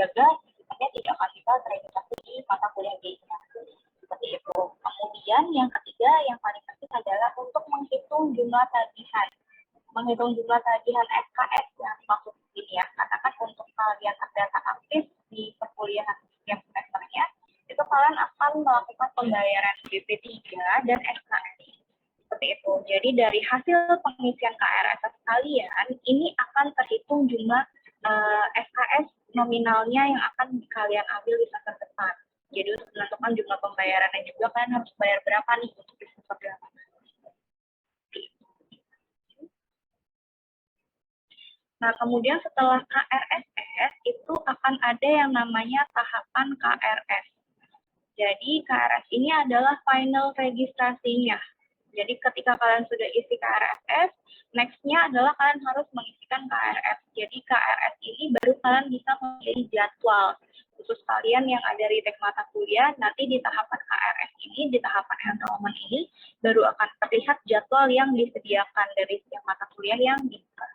terjaga, hanya tidak akan bisa terregistrasi di mata kuliah B-nya. Seperti itu. Kemudian yang ketiga, yang paling penting adalah untuk menghitung jumlah tagihan. Menghitung jumlah tagihan SKS yang dimaksud ini ya, katakan untuk kalian terdata aktif di perkuliahan setiap semesternya, itu kalian akan melakukan pembayaran BP3 dan SKS. Seperti itu. Jadi dari hasil pengisian KRSS kalian, ini akan terhitung jumlah SKS nominalnya yang akan kalian ambil di semester depan. Jadi untuk menentukan jumlah pembayarannya juga kalian harus bayar berapa nih untuk di semester depan. Nah, kemudian setelah KRSS itu akan ada yang namanya tahapan KRS. Jadi KRS ini adalah final registrasinya. Jadi ketika kalian sudah isi KRSS, next-nya adalah kalian harus mengisikan KRS. Jadi KRS ini baru kalian bisa memilih jadwal. Khusus kalian yang ada di tek mata kuliah, nanti di tahapan KRS ini, di tahapan enrollment ini, baru akan terlihat jadwal yang disediakan dari setiap mata kuliah yang dibuka.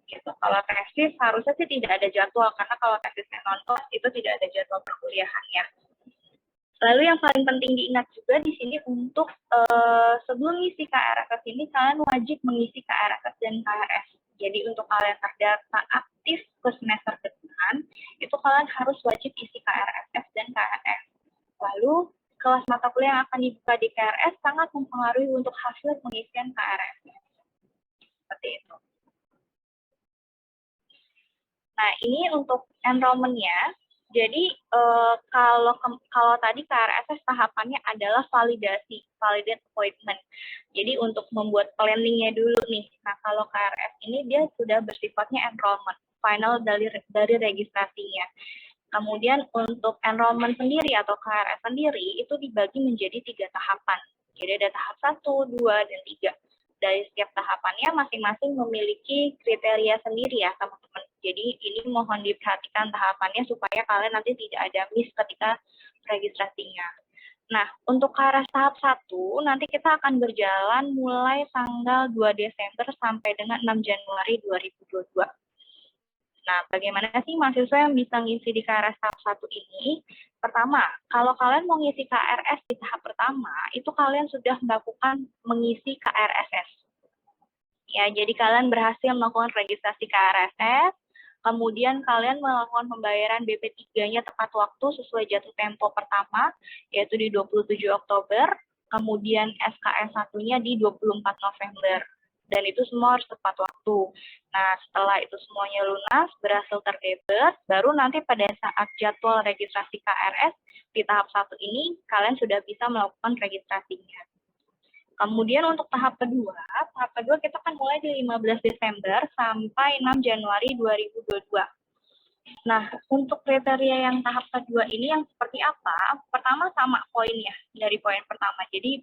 Gitu. Kalau tesis harusnya sih tidak ada jadwal, karena kalau tesisnya non-kos itu tidak ada jadwal perkuliahannya. Lalu yang paling penting diingat juga di sini untuk sebelum mengisi KRSS ini kalian wajib mengisi KRSS dan KRS. Jadi untuk kalian terdata aktif ke semester depan, itu kalian harus wajib isi KRSS dan KRS. Lalu kelas mata kuliah yang akan dibuka di KRS sangat mempengaruhi untuk hasil pengisian KRSS. Seperti itu. Nah, ini untuk enrollment-nya. Jadi, kalau tadi KRSS tahapannya adalah validate appointment. Jadi, untuk membuat planning-nya dulu nih. Nah, kalau KRS ini dia sudah bersifatnya enrollment, final dari registrasinya. Kemudian untuk enrollment sendiri atau KRS sendiri, itu dibagi menjadi 3 tahapan. Jadi, ada tahap 1, 2, dan 3. Dari setiap tahapannya masing-masing memiliki kriteria sendiri ya teman-teman. Jadi ini mohon diperhatikan tahapannya supaya kalian nanti tidak ada miss ketika registrasinya. Nah, untuk KRS tahap 1 nanti kita akan berjalan mulai tanggal 2 Desember sampai dengan 6 Januari 2022. Nah, bagaimana sih mahasiswa yang bisa ngisi di KRS tahap 1 ini? Pertama, kalau kalian mau ngisi KRS di tahap pertama, itu kalian sudah melakukan mengisi KRSS. Ya, jadi kalian berhasil melakukan registrasi KRSS, kemudian kalian melakukan pembayaran BP3-nya tepat waktu sesuai jatuh tempo pertama, yaitu di 27 Oktober, kemudian SKS 1-nya di 24 November. Dan itu semua harus tepat waktu. Nah, setelah itu semuanya lunas, berhasil terdebet, baru nanti pada saat jadwal registrasi KRS di tahap 1 ini, kalian sudah bisa melakukan registrasinya. Kemudian untuk tahap kedua kita akan mulai di 15 Desember sampai 6 Januari 2022. Nah, untuk kriteria yang tahap kedua ini yang seperti apa? Pertama sama poinnya, dari poin pertama. Jadi,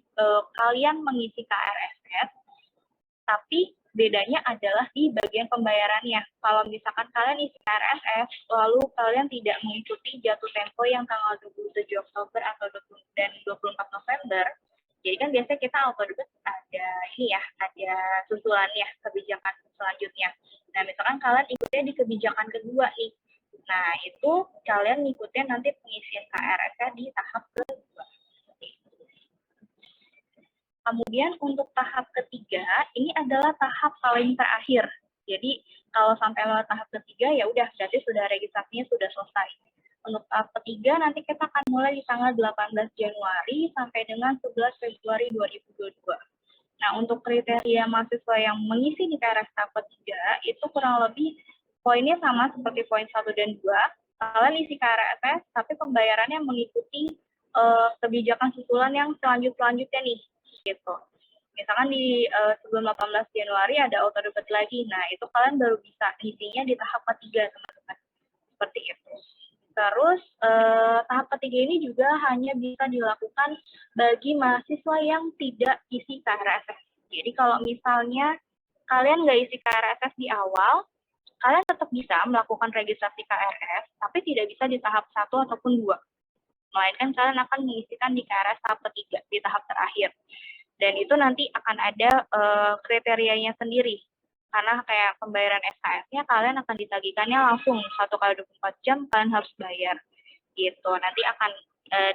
kalian mengisi KRSS, tapi bedanya adalah di bagian pembayarannya. Kalau misalkan kalian isi KRSS, lalu kalian tidak mengikuti jatuh tempo yang tanggal 27 Oktober atau 24 November, jadi kan biasanya kita auto debit ada ini ya, ada susulannya, kebijakan selanjutnya. Nah, misalkan kalian ikutnya di kebijakan kedua nih. Nah, itu kalian ngikutin nanti pengisian KRSS di tahap kedua. Kemudian untuk tahap ketiga, ini adalah tahap paling terakhir. Jadi kalau sampai lewat tahap ketiga, ya udah berarti sudah registrasinya sudah selesai. Untuk tahap ketiga nanti kita akan mulai di tanggal 18 Januari sampai dengan 11 Februari 2022. Nah, untuk kriteria mahasiswa yang mengisi di KRS tahap ketiga, itu kurang lebih poinnya sama seperti poin 1 dan 2. Kalian isi KRSS, tapi pembayarannya mengikuti kebijakan susulan yang selanjutnya nih. Gitu. Misalkan di sebelum 18 Januari ada auto debit lagi, nah itu kalian baru bisa isinya di tahap ketiga, teman-teman. Seperti itu. Terus tahap ketiga ini juga hanya bisa dilakukan bagi mahasiswa yang tidak isi KRSS. Jadi kalau misalnya kalian nggak isi KRSS di awal, kalian tetap bisa melakukan registrasi KRS, tapi tidak bisa di tahap 1 ataupun 2. Melainkan kalian akan mengisikan di KRS tahap ketiga, di tahap terakhir. Dan itu nanti akan ada kriterianya sendiri. Karena kayak pembayaran SKS-nya kalian akan ditagihkannya langsung 1 kali 24 jam kalian harus bayar gitu. Nanti akan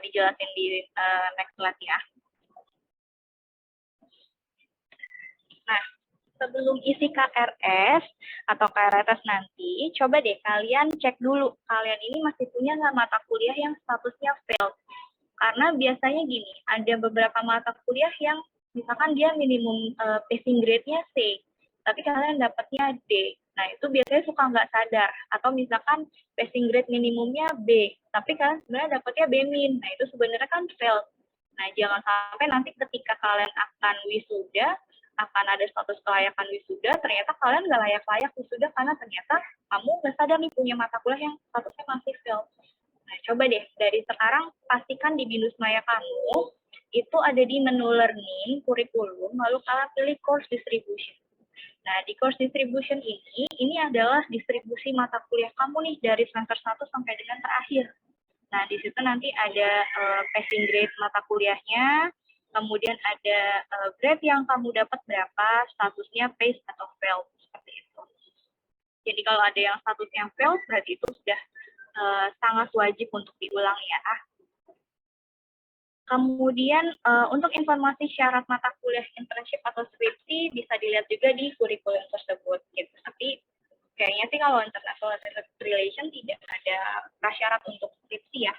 dijelasin di next slide ya. Nah, sebelum isi KRS atau KRS nanti, coba deh kalian cek dulu, kalian ini masih punya nggak mata kuliah yang statusnya failed. Karena biasanya gini, ada beberapa mata kuliah yang misalkan dia minimum passing grade-nya C, tapi kalian dapatnya D. Nah, itu biasanya suka nggak sadar. Atau misalkan passing grade minimumnya B, tapi kalian sebenarnya dapatnya B-min. Nah, itu sebenarnya kan failed. Nah, jangan sampai nanti ketika kalian akan wisuda, akan ada status kelayakan wisuda, ternyata kalian nggak layak-layak wisuda karena ternyata kamu nggak sadar nih punya mata kuliah yang statusnya masih failed. Nah, coba deh dari sekarang pastikan di BINUS Maya kamu itu ada di menu learning, kurikulum, lalu kalian pilih course distribution. Nah, di course distribution ini adalah distribusi mata kuliah kamu nih dari semester 1 sampai dengan terakhir. Nah, di situ nanti ada passing grade mata kuliahnya, kemudian ada grade yang kamu dapat berapa, statusnya pass atau fail, seperti itu. Jadi kalau ada yang statusnya fail, berarti itu sudah sangat wajib untuk diulang ya. Kemudian untuk informasi syarat mata kuliah internship atau skripsi bisa dilihat juga di kurikulum tersebut. Gitu. Tapi kayaknya sih kalau international relation tidak ada prasyarat untuk skripsi ya.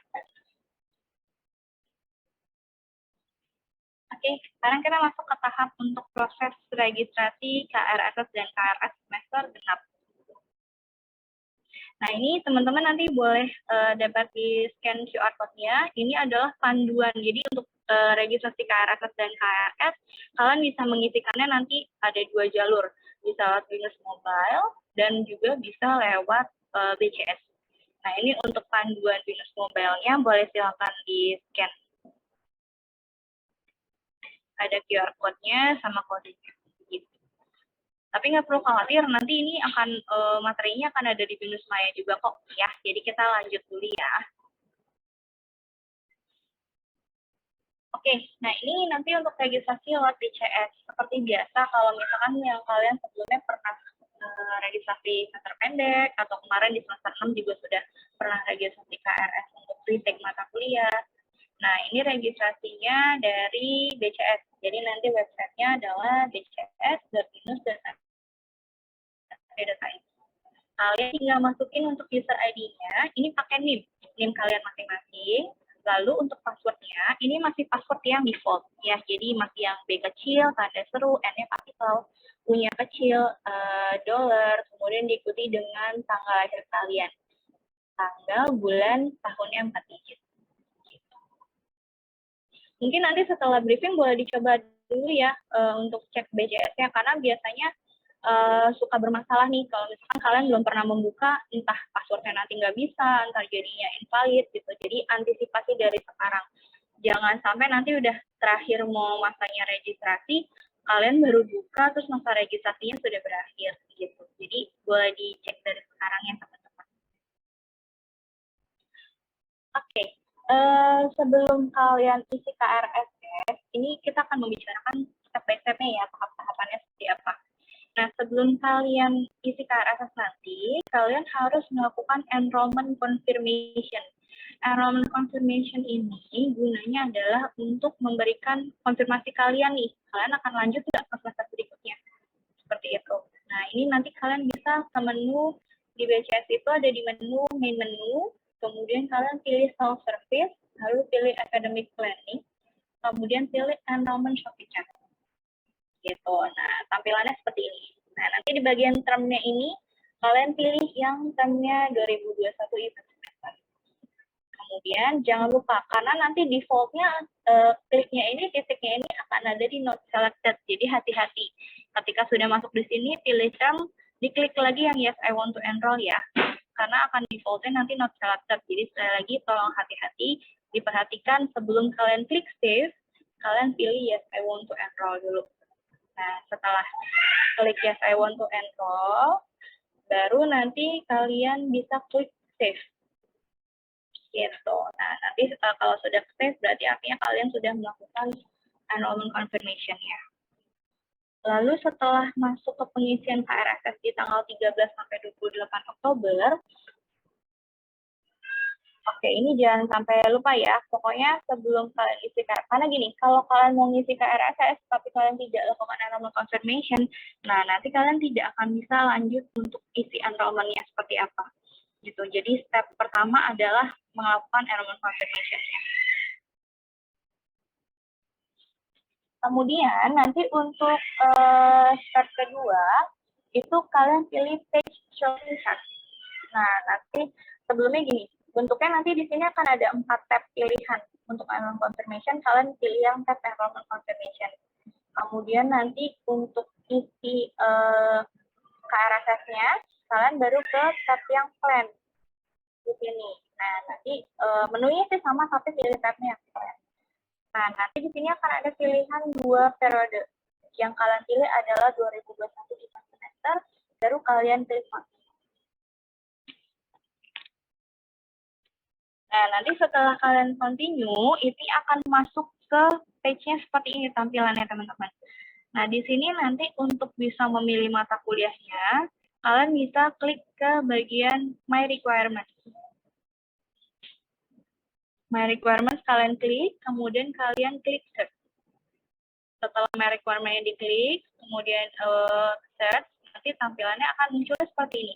Oke, sekarang kita masuk ke tahap untuk proses registrasi KRSS dan KRS semester genap. Nah, ini teman-teman nanti boleh dapat di scan QR code-nya. Ini adalah panduan. Jadi untuk registrasi KRSS dan KRS, kalian bisa mengisikannya nanti ada 2 jalur. Bisa lewat BINUS Mobile dan juga bisa lewat BCS. Nah, ini untuk panduan BINUS Mobile-nya boleh silakan di-scan. Ada QR code-nya sama kodenya. Gitu. Tapi nggak perlu khawatir, nanti ini akan materinya akan ada di BINUS Maya juga kok ya. Jadi kita lanjut dulu ya. Oke, nah ini nanti untuk registrasi lewat BCS. Seperti biasa, kalau misalkan yang kalian sebelumnya pernah registrasi semester pendek, atau kemarin di semester 6 juga sudah pernah registrasi KRS untuk retake mata kuliah. Nah, ini registrasinya dari BCS. Jadi nanti websitenya adalah bcs.binus.ac.id. Kalian tinggal masukin untuk user ID-nya, ini pakai NIM kalian masing-masing. Lalu untuk passwordnya, ini masih password yang default ya, jadi masih yang B kecil, tanda seru, N-nya kapital, U-nya kecil, dollar, kemudian diikuti dengan tanggal lahir kalian, tanggal, bulan, tahunnya 4 digit. Mungkin nanti setelah briefing boleh dicoba dulu ya untuk cek BCS-nya, karena biasanya suka bermasalah nih kalau misalkan kalian belum pernah membuka, entah passwordnya nanti nggak bisa, entah jadinya invalid gitu. Jadi antisipasi dari sekarang. Jangan sampai nanti udah terakhir mau masanya registrasi, kalian baru buka terus masa registrasinya sudah berakhir gitu. Jadi boleh dicek dari sekarang ya teman-teman. Oke, sebelum kalian isi KRSS, ini kita akan membicarakan step by step-nya ya, tahap-tahapannya seperti apa. Nah, sebelum kalian isi KRSS nanti, kalian harus melakukan enrollment confirmation. Enrollment confirmation ini gunanya adalah untuk memberikan konfirmasi kalian nih, kalian akan lanjut nggak ke semester berikutnya. Seperti itu. Nah, ini nanti kalian bisa ke menu di BCS itu ada di menu main menu, kemudian kalian pilih self-service, lalu pilih academic planning, kemudian pilih enrollment Shopee Chat. Gitu. Nah, tampilannya seperti ini. Nah, nanti di bagian termnya ini, kalian pilih yang termnya 2021 event semester. Kemudian jangan lupa, karena nanti defaultnya kliknya ini, titiknya ini akan ada di not selected. Jadi hati-hati. Ketika sudah masuk di sini, pilih term, diklik lagi yang yes, I want to enroll ya. Karena akan defaultnya nanti not selected. Jadi sekali lagi tolong hati-hati, diperhatikan sebelum kalian klik save, kalian pilih yes, I want to enroll dulu. Nah, setelah klik yes, I want to enroll, baru nanti kalian bisa klik save. Gitu. Nah, nanti kalau sudah save, berarti artinya kalian sudah melakukan enrollment confirmation ya. Lalu setelah masuk ke pengisian KRSS di tanggal 13 sampai 28 Oktober, oke, ini jangan sampai lupa ya. Pokoknya sebelum kalian isi KRSS, karena gini, kalau kalian mau ngisi KRSS tapi kalian tidak lakukan enrollment confirmation, nah nanti kalian tidak akan bisa lanjut untuk isi enrollment-nya seperti apa. Gitu. Jadi step pertama adalah melakukan enrollment confirmation-nya. Kemudian nanti untuk step kedua, itu kalian pilih page shopping chart. Nah, nanti sebelumnya gini, bentuknya nanti di sini akan ada 4 tab pilihan. Untuk enrollment confirmation, kalian pilih yang tab enrollment confirmation. Kemudian nanti untuk isi KRSS-nya, kalian baru ke tab yang plan di sini. Nah, nanti menunya sih sama, tapi pilih tabnya yang plan. Nah, nanti di sini akan ada pilihan 2 periode. Yang kalian pilih adalah 2021 di semester, baru kalian klik masuk. Nah, nanti setelah kalian continue, ini akan masuk ke page-nya seperti ini tampilannya, teman-teman. Nah, di sini nanti untuk bisa memilih mata kuliahnya, kalian bisa klik ke bagian My Requirements. My Requirements kalian klik, kemudian kalian klik Search. Setelah My Requirement-nya diklik, kemudian Search, nanti tampilannya akan muncul seperti ini.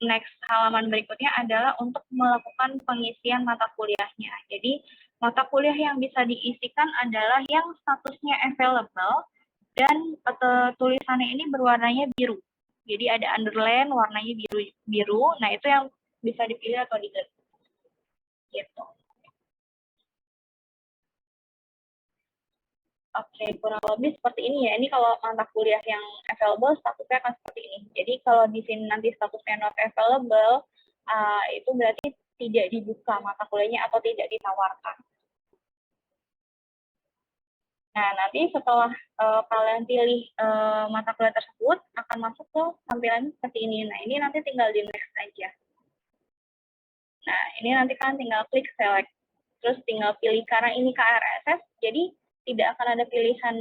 Next halaman berikutnya adalah untuk melakukan pengisian mata kuliahnya. Jadi, mata kuliah yang bisa diisikan adalah yang statusnya available dan tulisannya ini berwarnanya biru. Jadi ada underline warnanya biru. Nah, itu yang bisa dipilih atau diklik. Gitu. Oke, kurang lebih seperti ini ya. Ini kalau mata kuliah yang available, statusnya akan seperti ini. Jadi kalau di sini nanti statusnya not available, itu berarti tidak dibuka mata kuliahnya atau tidak ditawarkan. Nah, nanti setelah kalian pilih mata kuliah tersebut, akan masuk ke tampilan seperti ini. Nah, ini nanti tinggal di next aja. Nah, ini nanti kalian tinggal klik select. Terus tinggal pilih, karena ini KRSS, jadi tidak akan ada pilihan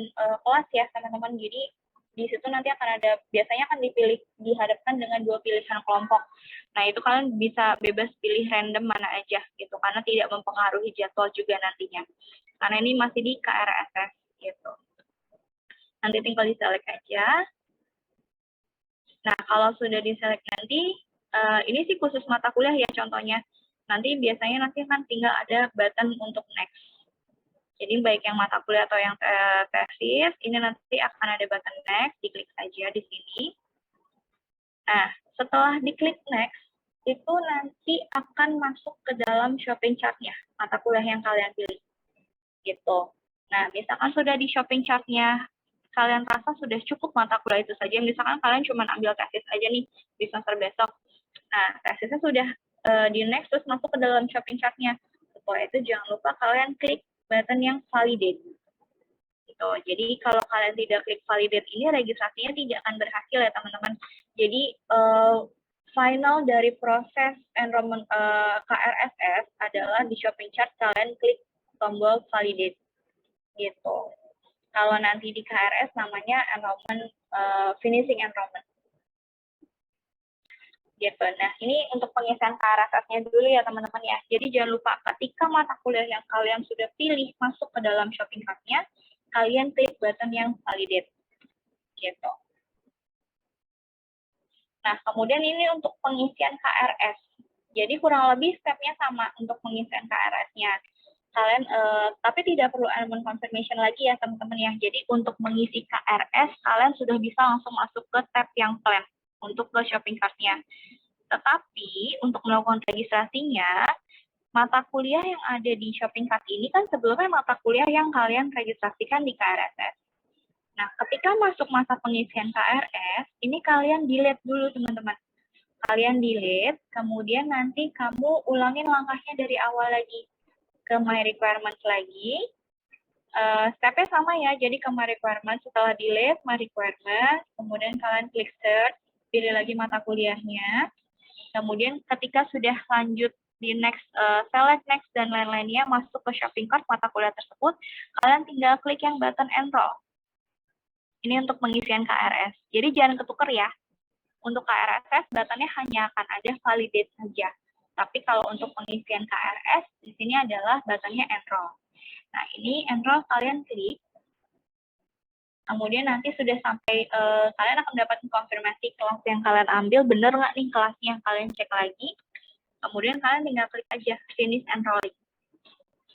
kelas ya, teman-teman. Jadi di situ nanti akan ada, biasanya akan dihadapkan dengan 2 pilihan kelompok. Nah, itu kalian bisa bebas pilih random mana aja gitu, karena tidak mempengaruhi jadwal juga nantinya. Karena ini masih di KRSS gitu. Nanti tinggal di-select aja. Nah, kalau sudah di-select nanti, ini sih khusus mata kuliah ya contohnya. Nanti biasanya kan tinggal ada button untuk next. Jadi baik yang mata kuliah atau yang tesis, ini nanti akan ada button next, diklik saja di sini. Nah, setelah diklik next, itu nanti akan masuk ke dalam shopping chart-nya, mata kuliah yang kalian pilih. Gitu. Nah, misalkan sudah di shopping chart-nya, kalian rasa sudah cukup mata kuliah itu saja, misalkan kalian cuma ambil tesis aja nih di semester besok. Nah, tesisnya sudah di next, terus masuk ke dalam shopping chart-nya. Setelah itu jangan lupa kalian klik button yang validate. Gitu. Jadi kalau kalian tidak klik validate ini, registrasinya tidak akan berhasil ya teman-teman. Jadi final dari proses enrollment KRSS adalah di shopping chart kalian klik tombol validate. Gitu. Kalau nanti di KRS namanya enrollment finishing enrollment. Gitu. Nah, ini untuk pengisian KRSS-nya dulu ya teman-teman ya. Jadi jangan lupa ketika mata kuliah yang kalian sudah pilih masuk ke dalam shopping cart-nya, kalian klik button yang validate. Gitu. Nah, kemudian ini untuk pengisian KRS. Jadi kurang lebih step-nya sama untuk pengisian KRS-nya. Kalian, tapi tidak perlu enrollment confirmation lagi ya teman-teman ya. Jadi untuk mengisi KRS, kalian sudah bisa langsung masuk ke tab yang plan untuk ke shopping cart-nya. Tetapi untuk melakukan registrasinya, mata kuliah yang ada di shopping cart ini kan sebelumnya mata kuliah yang kalian registrasikan di KRSS. Nah, ketika masuk masa pengisian KRS, ini kalian delete dulu teman-teman. Kalian delete, kemudian nanti kamu ulangin langkahnya dari awal lagi. Ke My Requirements lagi. Step-nya sama ya, jadi ke My Requirements, setelah delete My Requirements, kemudian kalian klik Search, pilih lagi mata kuliahnya. Kemudian ketika sudah lanjut di next, select next dan lain-lainnya masuk ke shopping cart mata kuliah tersebut, kalian tinggal klik yang button enroll. Ini untuk pengisian KRS. Jadi jangan ketukar ya. Untuk KRSS, datanya hanya akan ada validate saja. Tapi kalau untuk pengisian KRS, di sini adalah datanya enroll. Nah, ini enroll kalian klik. Kemudian nanti sudah sampai, kalian akan mendapatkan konfirmasi kelas yang kalian ambil, benar nggak nih kelasnya, kalian cek lagi. Kemudian kalian tinggal klik aja finish enrolling.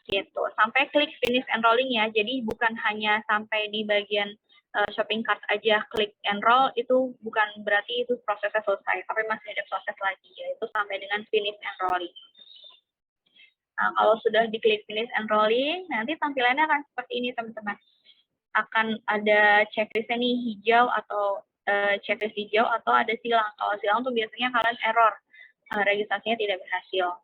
Gitu. Sampai klik finish enrolling ya. Jadi bukan hanya sampai di bagian shopping cart aja klik enroll, itu bukan berarti itu prosesnya selesai, tapi masih ada proses lagi, yaitu sampai dengan finish enrolling. Nah, kalau sudah diklik finish enrolling, nanti tampilannya akan seperti ini teman-teman. Akan ada checklistnya nih, hijau atau checklist hijau atau ada silang. Kalau silang tuh biasanya kalian error, registrasinya tidak berhasil.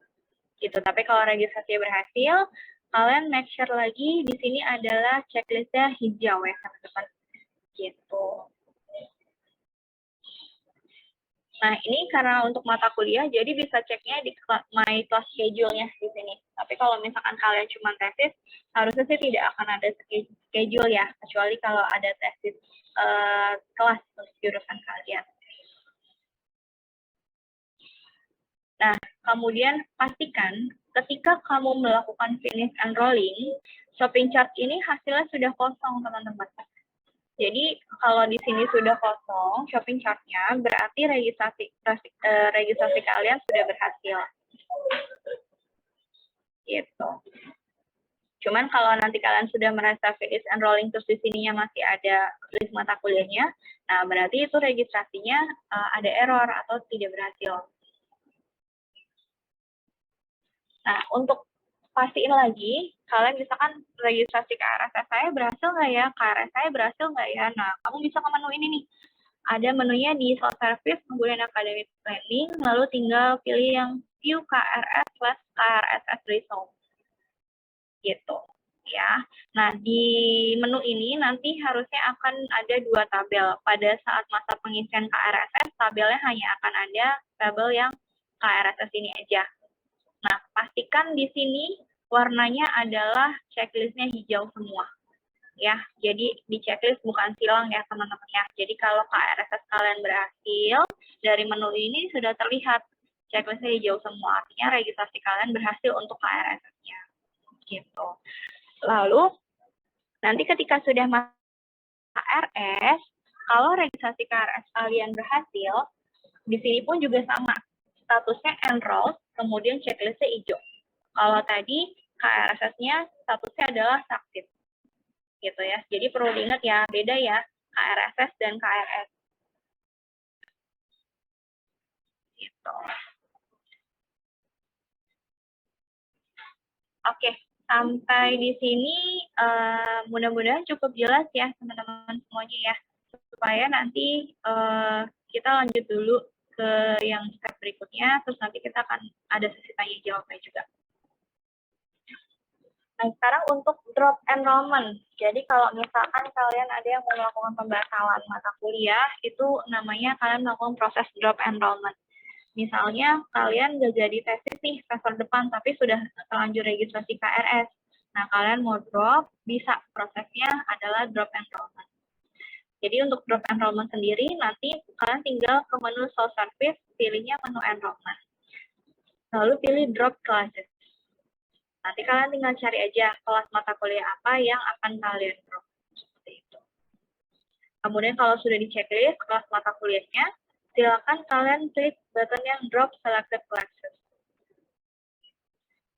Gitu. Tapi kalau registrasinya berhasil, kalian make sure lagi di sini adalah checklistnya hijau ya teman-teman. Gitu. Nah, ini karena untuk mata kuliah, jadi bisa ceknya di My Class Schedule-nya di sini. Tapi kalau misalkan kalian cuma tesis, harusnya sih tidak akan ada schedule ya, kecuali kalau ada tesis kelas untuk jurusan kalian. Nah, kemudian pastikan ketika kamu melakukan finish enrolling, shopping chart ini hasilnya sudah kosong, teman-teman. Jadi kalau di sini sudah kosong shopping chart-nya, berarti registrasi kalian sudah berhasil. Gitu. Cuman kalau nanti kalian sudah merasa finish enrolling terus di sininya masih ada list mata kuliahnya, nah berarti itu registrasinya ada error atau tidak berhasil. Nah, untuk pastiin lagi, kalian misalkan registrasi KRSS saya berhasil nggak ya? KRS saya berhasil nggak ya? Nah, kamu bisa ke menu ini nih. Ada menunya di self-service, kemudian academic planning, lalu tinggal pilih yang view KRS/KRSS result. Gitu. Ya. Nah, di menu ini nanti harusnya akan ada dua tabel. Pada saat masa pengisian KRSS, tabelnya hanya akan ada tabel yang KRSS ini aja. Nah, pastikan di sini warnanya adalah checklistnya hijau semua. Ya, jadi di checklist bukan silang ya teman-teman ya. Jadi kalau KRSS kalian berhasil, dari menu ini sudah terlihat checklistnya hijau semua. Artinya registrasi kalian berhasil untuk KRSS-nya. Gitu. Lalu, nanti ketika sudah masuk KRS, kalau registrasi KRS kalian berhasil, di sini pun juga sama. Statusnya enroll, kemudian checklistnya hijau. Kalau tadi KRSS-nya statusnya adalah succeed. Gitu ya. Jadi perlu diingat ya, beda ya KRSS dan KRS. Gitu. Oke, sampai di sini mudah-mudahan cukup jelas ya teman-teman semuanya ya. Supaya nanti kita lanjut dulu ke yang step berikutnya, terus nanti kita akan ada sesi tanya jawabnya juga. Nah, sekarang untuk drop enrollment. Jadi kalau misalkan kalian ada yang mau melakukan pembatalan mata kuliah, itu namanya kalian melakukan proses drop enrollment. Misalnya kalian nggak jadi tesis nih semester depan, tapi sudah terlanjur registrasi KRS. Nah, kalian mau drop, bisa prosesnya adalah drop enrollment. Jadi untuk drop enrollment sendiri, nanti kalian tinggal ke menu self-service, pilihnya menu enrollment. Lalu pilih drop classes. Nanti kalian tinggal cari aja kelas mata kuliah apa yang akan kalian drop. Seperti itu. Kemudian kalau sudah di checklist kelas mata kuliahnya, silakan kalian klik button yang drop selected classes.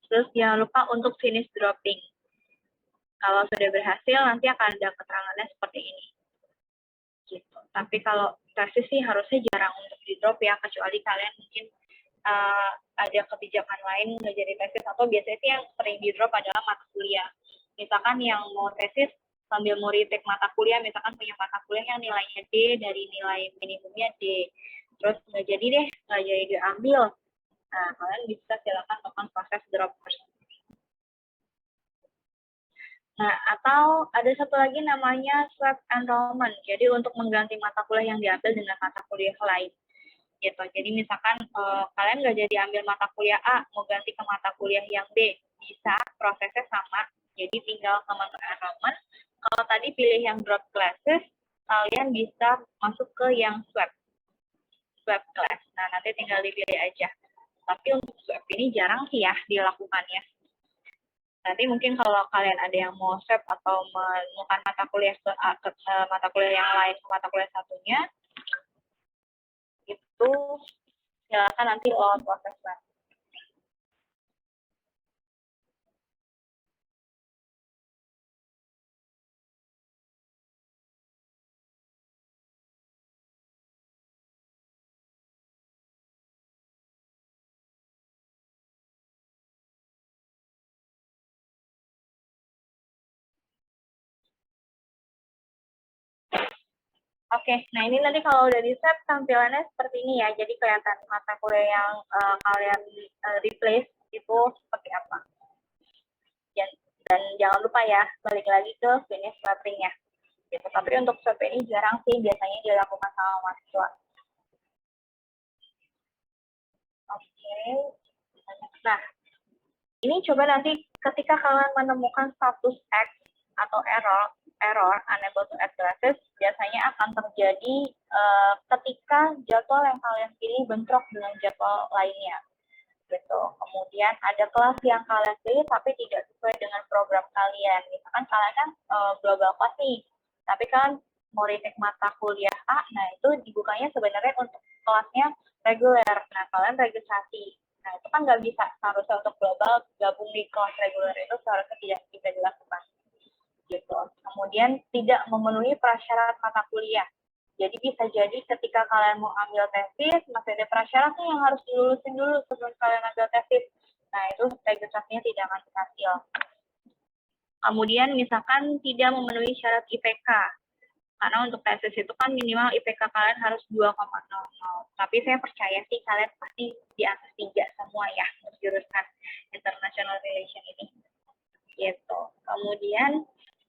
Terus jangan lupa untuk finish dropping. Kalau sudah berhasil, nanti akan ada keterangannya seperti ini. Gitu. Tapi kalau tesis sih harusnya jarang untuk di drop ya, kecuali kalian mungkin ada kebijakan lain nggak jadi tesis, atau biasanya sih yang sering di drop adalah mata kuliah. Misalkan yang mau tesis sambil mau retake mata kuliah, misalkan punya mata kuliah yang nilainya D dari nilai minimumnya D, terus nggak jadi deh, nggak jadi diambil. Nah, kalian bisa silakan melakukan proses drop tersebut. Nah, atau ada satu lagi namanya swap enrollment. Jadi untuk mengganti mata kuliah yang diambil dengan mata kuliah lain. Gitu. Jadi misalkan kalian nggak jadi ambil mata kuliah A, mau ganti ke mata kuliah yang B, bisa, prosesnya sama. Jadi tinggal ke menu enrollment. Kalau tadi pilih yang drop classes, kalian bisa masuk ke yang swab class. Nah, nanti tinggal dipilih aja. Tapi untuk swab ini jarang sih ya dilakukannya. Nanti mungkin kalau kalian ada yang mau swab atau menemukan mata kuliah mata kuliah yang lain ke mata kuliah satunya, itu silakan nanti lewat proses swab. Oke, nah ini nanti kalau udah di-set tampilannya seperti ini ya. Jadi kelihatan mata kuliah yang kalian replace itu seperti apa. Dan jangan lupa ya, balik lagi ke finish swapping-nya. Gitu. Tapi untuk swab ini jarang sih biasanya dilakukan sama mahasiswa. Oke. Nah, ini coba nanti ketika kalian menemukan status X atau error unable to add classes, biasanya akan terjadi ketika jadwal yang kalian pilih bentrok dengan jadwal lainnya. Gitu. Kemudian ada kelas yang kalian pilih tapi tidak sesuai dengan program kalian. Misalkan kalian kan global class nih, tapi kan mau retake mata kuliah A, nah itu dibukanya sebenarnya untuk kelasnya reguler. Nah, kalian registrasi. Nah, itu kan nggak bisa. Seharusnya untuk global gabung di kelas reguler itu seharusnya tidak bisa dilakukan. Gitu. Kemudian tidak memenuhi prasyarat mata kuliah. Jadi bisa jadi ketika kalian mau ambil tesis, masih ada prasyaratnya yang harus dilulusin dulu sebelum kalian ambil tesis. Nah, itu registrasinya tidak akan berhasil. Kemudian misalkan tidak memenuhi syarat IPK. Karena untuk tesis itu kan minimal IPK kalian harus 2,00. Tapi saya percaya sih kalian pasti di atas 3 semua ya untuk jurusan International Relation ini. Gitu. Kemudian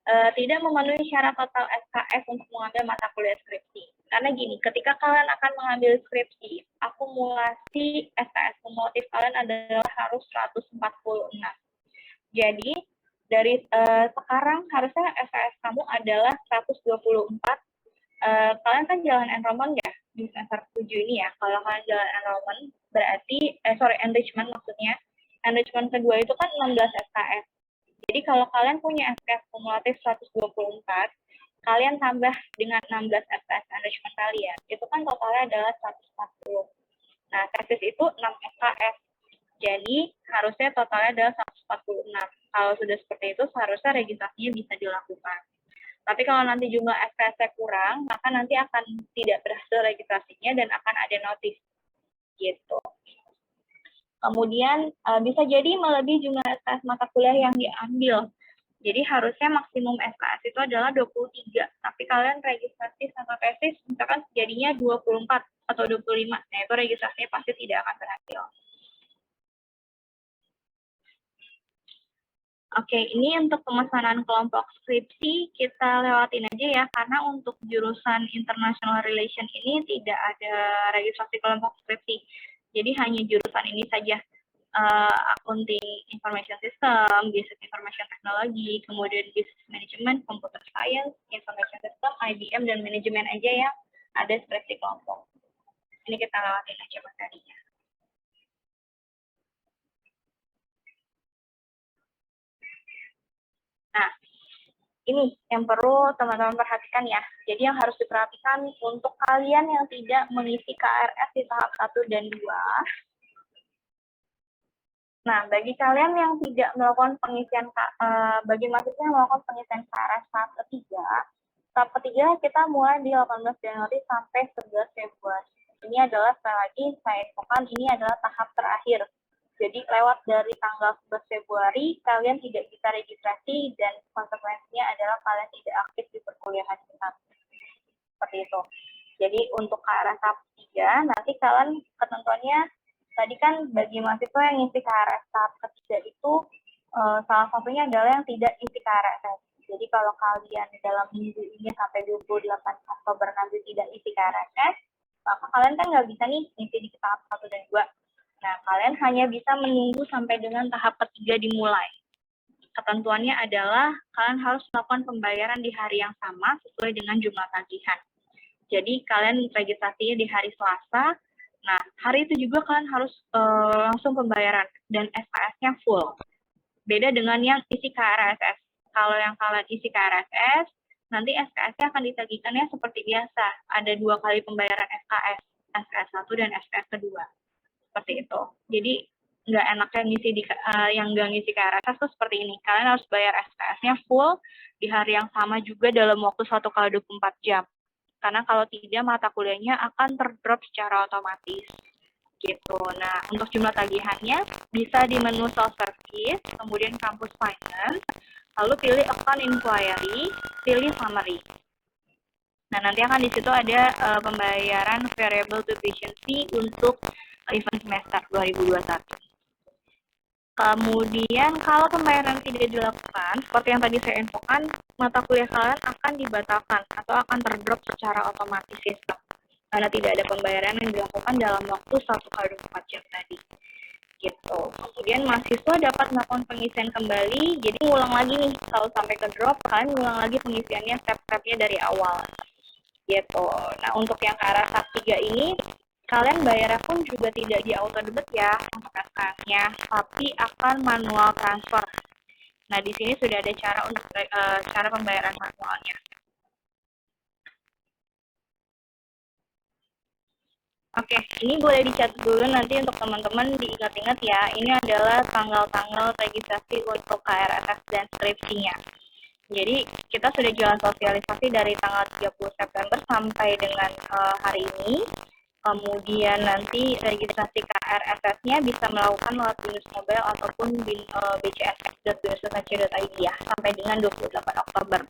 tidak memenuhi syarat total SKS untuk mengambil mata kuliah skripsi. Karena gini, ketika kalian akan mengambil skripsi, akumulasi SKS kumulatif kalian adalah harus 146. Jadi, dari sekarang harusnya SKS kamu adalah 124. Kalian kan jalan enrollment ya, di semester 7 ini ya. Kalau kalian jalan enrollment, berarti, enrichment maksudnya. Enrichment kedua itu kan 16 SKS. Jadi kalau kalian punya SKS kumulatif 124, kalian tambah dengan 16 SKS enrichment kalian, itu kan totalnya adalah 140. Nah, tesis itu 6 SKS. Jadi harusnya totalnya adalah 146. Kalau sudah seperti itu, seharusnya registrasinya bisa dilakukan. Tapi kalau nanti jumlah SKS kurang, maka nanti akan tidak berhasil registrasinya dan akan ada notis. Gitu. Kemudian bisa jadi melebihi jumlah SKS mata kuliah yang diambil. Jadi harusnya maksimum SKS itu adalah 23, tapi kalian registrasi sama tesis misalkan jadinya 24 atau 25, nah itu registrasinya pasti tidak akan berhasil. Oke, ini untuk pemesanan kelompok skripsi kita lewatin aja ya, karena untuk jurusan International Relation ini tidak ada registrasi kelompok skripsi. Jadi hanya jurusan ini saja. Accounting Information System, Business Information Technology, kemudian Business Management, Computer Science, Information System, IBM, dan Manajemen aja yang ada skripsi kelompok. Ini kita lewatin aja materinya. Nah, ini yang perlu teman-teman perhatikan ya. Jadi yang harus diperhatikan untuk kalian yang tidak mengisi KRS di tahap 1 dan 2, nah, bagi kalian yang tidak melakukan pengisian, bagi mahasiswa yang melakukan pengisian KRS tahap ketiga kita mulai di 18 Januari sampai 11 Februari. Ini adalah, sekali lagi, saya infokan, ini adalah tahap terakhir. Jadi lewat dari tanggal 11 Februari, kalian tidak bisa registrasi dan konsekuensinya adalah kalian tidak aktif di perkuliahan kita. Seperti itu. Jadi untuk KRS tahap 3, nanti kalian ketentuannya, tadi kan bagi mahasiswa yang isi KRS tahap ketiga itu salah satunya adalah yang tidak isi KRS. Jadi kalau kalian dalam minggu ini sampai 28 Oktober nanti tidak isi KRS, maka kalian kan nggak bisa nih isi di tahap 1 dan 2. Nah, kalian hanya bisa menunggu sampai dengan tahap ketiga dimulai. ketentuannya adalah kalian harus melakukan pembayaran di hari yang sama sesuai dengan jumlah tagihan. Jadi kalian registrasinya di hari Selasa, nah hari itu juga kalian harus langsung pembayaran dan SKS-nya full. Beda dengan yang isi KRSS. Kalau yang kalian isi KRSS, nanti SKS-nya akan ditagihkannya seperti biasa. Ada 2 kali pembayaran SKS, SKS 1 dan SKS kedua. Seperti itu. Jadi nggak enaknya ngisi yang nggak ngisi KRSS tuh seperti ini. Kalian harus bayar SKS-nya full di hari yang sama juga dalam waktu 1x24 jam. Karena kalau tidak, mata kuliahnya akan terdrop secara otomatis. Gitu. Nah, untuk jumlah tagihannya bisa di menu self-service, kemudian campus finance, lalu pilih account inquiry, pilih summary. Nah, nanti akan di situ ada pembayaran variable tuition fee untuk event semester 2021. Kemudian kalau pembayaran tidak dilakukan, seperti yang tadi saya infokan, mata kuliah kalian akan dibatalkan atau akan terdrop secara otomatis sistem. Karena tidak ada pembayaran yang dilakukan dalam waktu 1x24 jam tadi. Gitu. Kemudian mahasiswa dapat melakukan pengisian kembali, jadi ngulang lagi nih, kalau sampai ke drop, kalian ngulang lagi pengisiannya step-stepnya dari awal. Gitu. Nah, untuk yang ke arah tahap 3 ini, kalian bayarnya pun juga tidak di auto debit ya untuk SKS-nya, tapi akan manual transfer. Nah, di sini sudah ada cara untuk cara pembayaran manualnya. Oke, ini boleh dicatat dulu nanti untuk teman-teman diingat-ingat ya. Ini adalah tanggal-tanggal registrasi untuk KRSS dan skripsinya. Jadi kita sudah jalan sosialisasi dari tanggal 30 September sampai dengan hari ini. Kemudian nanti registrasi KRSS-nya bisa melakukan lewat Binus Mobile ataupun bcsx.binus.ac.id ya, sampai dengan 28 Oktober.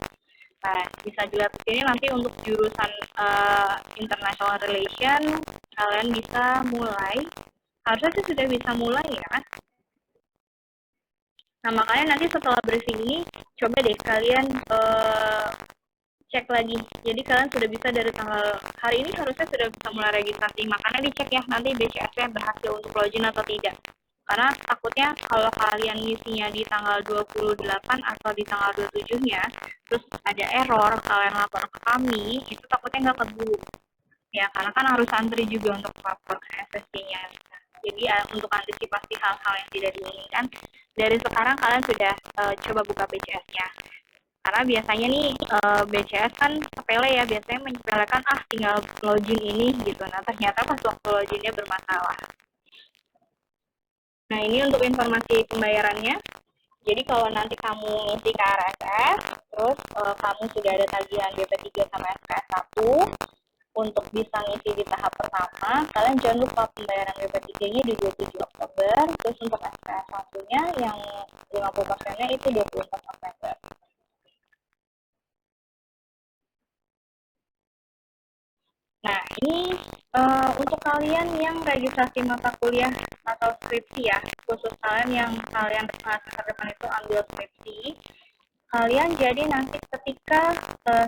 Nah, bisa dilihat di sini nanti untuk jurusan International Relation, kalian bisa mulai, harusnya sih sudah bisa mulai ya. Nah, makanya nanti setelah briefing ini, coba deh kalian cek lagi. Jadi kalian sudah bisa dari tanggal hari ini harusnya sudah bisa mulai registrasi. Makanya dicek ya nanti BCS-nya berhasil untuk login atau tidak. Karena takutnya kalau kalian ngisinya di tanggal 28 atau di tanggal 27-nya, terus ada error, kalian lapor ke kami, itu takutnya nggak keburu. Ya, karena kan harus antri juga untuk lapor ke SSC-nya. Jadi untuk antisipasi hal-hal yang tidak diinginkan, dari sekarang kalian sudah coba buka BCS-nya. Karena biasanya nih BCS kan sepele ya, biasanya menyepelekan tinggal login ini gitu. Nah, ternyata pas waktu loginnya bermasalah. Nah, ini untuk informasi pembayarannya. Jadi kalau nanti kamu ngisi KRSS, terus kamu sudah ada tagihan BP3 sama SKS 1, untuk bisa ngisi di tahap pertama, kalian jangan lupa pembayaran BP3-nya di 27 Oktober, terus untuk SKS 1-nya yang 50%-nya itu 24 November. Nah, ini untuk kalian yang registrasi mata kuliah atau skripsi ya, khusus kalian yang kalian semester depan itu ambil skripsi, kalian jadi nanti ketika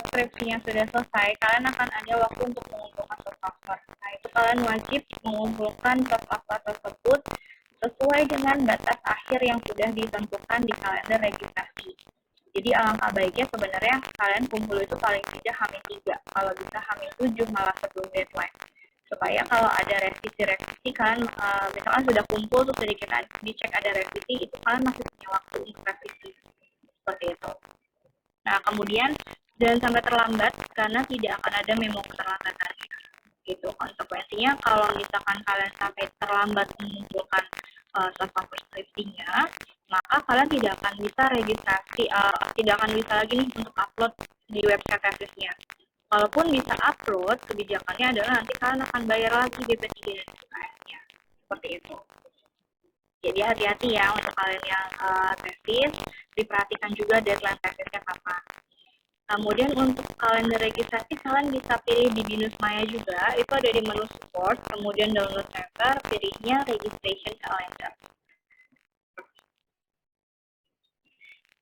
skripsinya sudah selesai, kalian akan ada waktu untuk mengumpulkan soft-paper. Nah, itu kalian wajib mengumpulkan soft-paper tersebut sesuai dengan batas akhir yang sudah ditentukan di kalender registrasi. Jadi alangkah baiknya sebenarnya kalian kumpul itu paling tidak H-3, kalau bisa H-7 malah sebelum deadline. Supaya kalau ada revisi kalian misalkan sudah kumpul terus sedikit dicek ada revisi, itu kalian masih punya waktu untuk revisi. Seperti itu. Nah, kemudian jangan sampai terlambat karena tidak akan ada memo keterlambatan. Gitu. Konsekuensinya kalau misalkan kalian sampai terlambat mengumpulkan soft skripsinya, maka kalian tidak akan bisa registrasi, tidak akan bisa lagi nih untuk upload di website tesisnya. Walaupun bisa upload, kebijakannya adalah nanti kalian akan bayar lagi BP3 dan SKS-nya. Seperti itu. Jadi hati-hati ya untuk kalian yang tesis, diperhatikan juga deadline tesisnya kapan. Kemudian untuk kalender registrasi, kalian bisa pilih di Binus Maya juga, itu ada di menu support, kemudian download center, pilihnya registration calendar.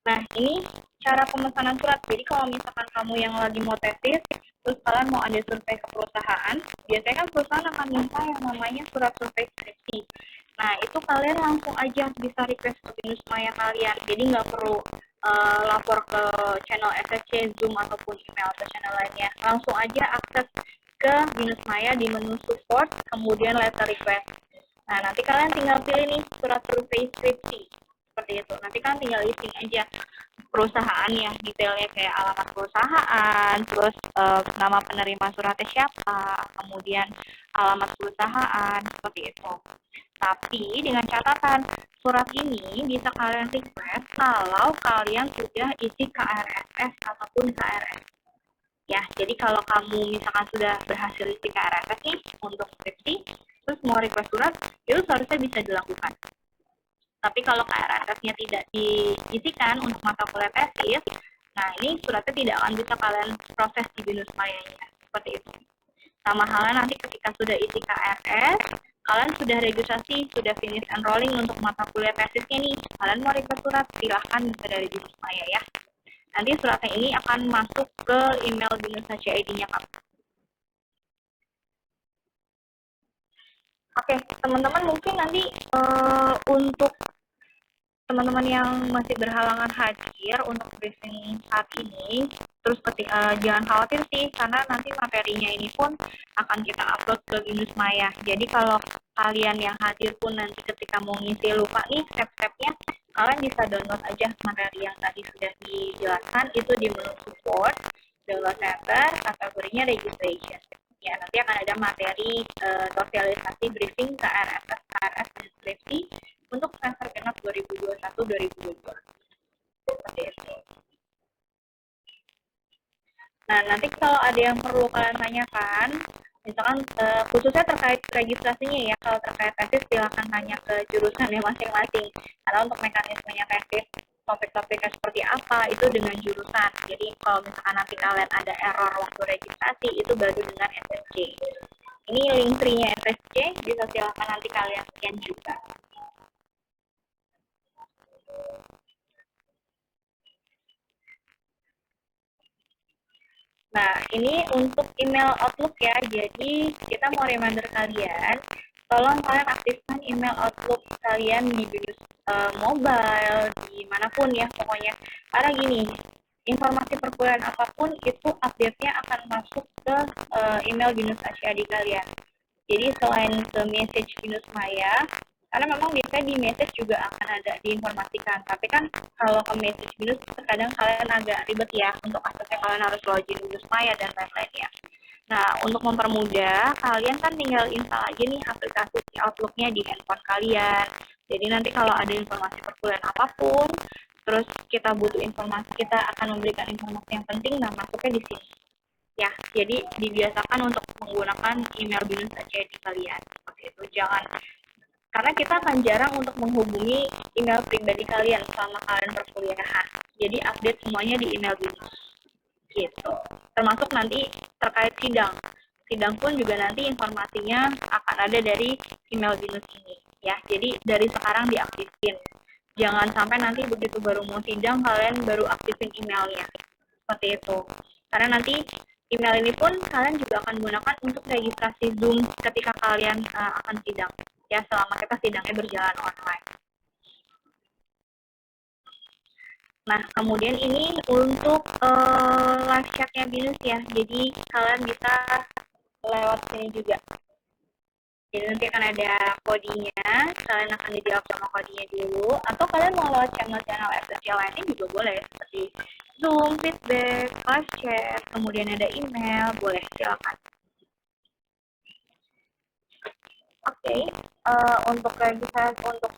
Nah, ini cara pemesanan surat. Jadi kalau misalkan kamu yang lagi mau tesis, terus kalian mau ada survei ke perusahaan, biasanya kan perusahaan akan minta yang namanya surat survei skripsi. Nah, itu kalian langsung aja bisa request ke Binus Maya kalian. Jadi nggak perlu lapor ke channel SSC, Zoom, ataupun email ke channel lainnya. Langsung aja akses ke Binus Maya di menu support, kemudian letter request. Nah, nanti kalian tinggal pilih nih surat survei skripsi. Seperti itu. Nanti kalian tinggal listing aja perusahaan ya, detailnya kayak alamat perusahaan, terus nama penerima suratnya siapa, kemudian alamat perusahaan, seperti itu. Tapi dengan catatan, surat ini bisa kalian request kalau kalian sudah isi KRSS ataupun KRS. Ya, jadi kalau kamu misalkan sudah berhasil isi KRSS nih untuk skripsi, terus mau request surat, itu seharusnya bisa dilakukan. Tapi kalau KRSS-nya tidak diisikan untuk mata kuliah tesis, nah ini suratnya tidak akan bisa kalian proses di Binus Maya-nya. Seperti itu. Sama halnya nanti ketika sudah isi KRS, kalian sudah registrasi, sudah finish enrolling untuk mata kuliah tesisnya nih. Kalian mau request surat, silahkan bisa dari Binus Maya ya. Nanti suratnya ini akan masuk ke email Binus HCID-nya Kak. Oke, teman-teman mungkin nanti untuk teman-teman yang masih berhalangan hadir untuk briefing saat ini, terus jangan khawatir sih, karena nanti materinya ini pun akan kita upload ke Binus Maya. Jadi kalau kalian yang hadir pun nanti ketika mau ngisi lupa nih step-stepnya, kalian bisa download aja materi yang tadi sudah dijelaskan, itu di menu support, download center, kategorinya registration. Ya, nanti akan ada materi sosialisasi briefing KRSS, KRS deskripsi untuk semester genap 2021-2022. Seperti itu. Nah, nanti kalau ada yang perlu kalian tanyakan, misalkan khususnya terkait registrasinya ya, kalau terkait tesis silahkan tanya ke jurusan ya masing-masing. Karena untuk mekanismenya tesis, topik-topiknya seperti apa, itu dengan jurusan. Jadi kalau misalkan nanti kalian ada error waktu registrasi, itu baru dengan SSC. Ini link tree-nya SSC, bisa silahkan nanti kalian scan juga. Nah, ini untuk email Outlook ya. Jadi, kita mau reminder kalian, tolong kalian aktifkan email Outlook kalian di Binus mobile, dimanapun ya pokoknya. Karena gini, informasi perkuliahan apapun itu update-nya akan masuk ke email Binus HCID kalian. Jadi, selain ke message Binus Maya, karena memang biasanya di message juga akan ada diinformasikan. Tapi kan kalau ke message Binus terkadang kalian agak ribet ya untuk aksesnya, kalian harus login Binus Maya dan lain-lainnya. Nah, untuk mempermudah, kalian kan tinggal install aja nih aplikasi Outlook-nya di handphone kalian. Jadi nanti kalau ada informasi perkuliahan apapun, terus kita butuh informasi, kita akan memberikan informasi yang penting, nah masuknya di sini. Ya, jadi dibiasakan untuk menggunakan email Binus HCID kalian. Seperti itu, jangan, karena kita akan jarang untuk menghubungi email pribadi kalian selama kalian perkuliahan. Jadi update semuanya di email Binus. Gitu. Termasuk nanti terkait sidang. Sidang pun juga nanti informasinya akan ada dari email Binus ini. Ya, jadi dari sekarang diaktifin. Jangan sampai nanti begitu baru mau sidang kalian baru aktifin emailnya. Seperti itu. Karena nanti email ini pun kalian juga akan gunakan untuk registrasi Zoom ketika kalian akan sidang. Ya, selama kita sidangnya berjalan online. Nah, kemudian ini untuk live chat-nya Binus ya. Jadi kalian bisa lewat sini juga. Jadi nanti akan ada kodenya, kalian akan dijawab sama kodenya dulu, atau kalian mau lewat channel-channel SSC lainnya juga boleh, seperti Zoom, feedback, live chat, kemudian ada email, boleh, silakan. Oke, untuk registrasi untuk